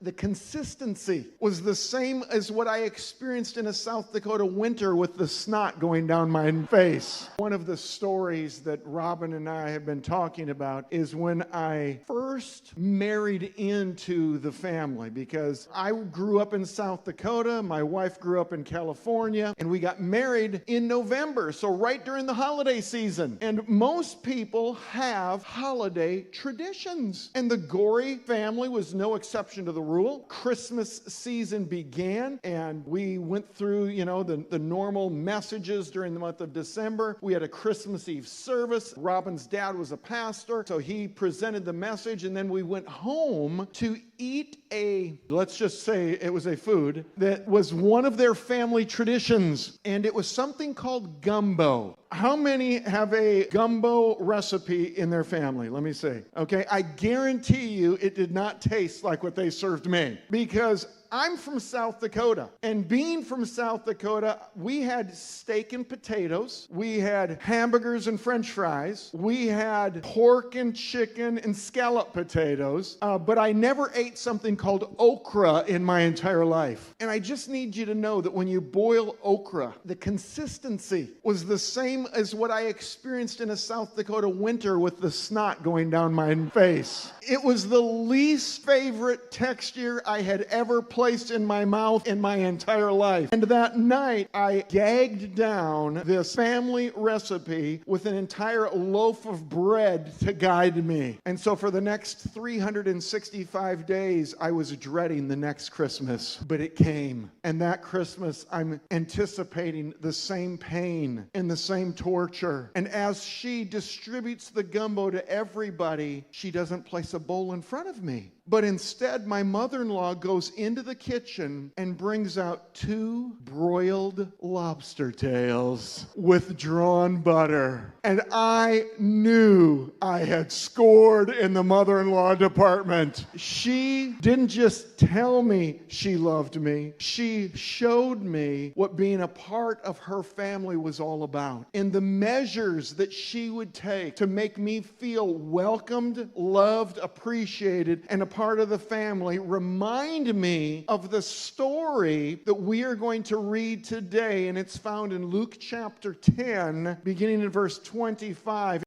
The consistency was the same as what I experienced in a South Dakota winter with the snot going down my face. One of the stories that Robin and I have been talking about is when I first married into the family, because I grew up in South Dakota, my wife grew up in California, and we got married in November, so right during the holiday season. And most people have holiday traditions, and the Gorey family was no exception to the rule. Christmas season began, and we went through, the normal messages during the month of December. We had a Christmas Eve service. Robin's dad was a pastor, so he presented the message, and then we went home to eat let's just say it was a food that was one of their family traditions, and it was something called gumbo. How many have a gumbo recipe in their family? Let me see. Okay, I guarantee you it did not taste like what they served me, because I'm from South Dakota, and being from South Dakota, we had steak and potatoes, we had hamburgers and French fries, we had pork and chicken and scallop potatoes, but I never ate something called okra in my entire life. And I just need you to know that when you boil okra, the consistency was the same as what I experienced in a South Dakota winter with the snot going down my face. It was the least favorite texture I had ever placed in my mouth in my entire life. And that night, I gagged down this family recipe with an entire loaf of bread to guide me. And so for the next 365 days, I was dreading the next Christmas. But it came. And that Christmas, I'm anticipating the same pain and the same torture. And as she distributes the gumbo to everybody, she doesn't place a bowl in front of me. But instead, my mother-in-law goes into the kitchen and brings out 2 broiled lobster tails with drawn butter. And I knew I had scored in the mother-in-law department. She didn't just tell me she loved me. She showed me what being a part of her family was all about, and the measures that she would take to make me feel welcomed, loved, appreciated, and a part of the family remind me of the story that we are going to read today, and it's found in Luke chapter 10, beginning in verse 25.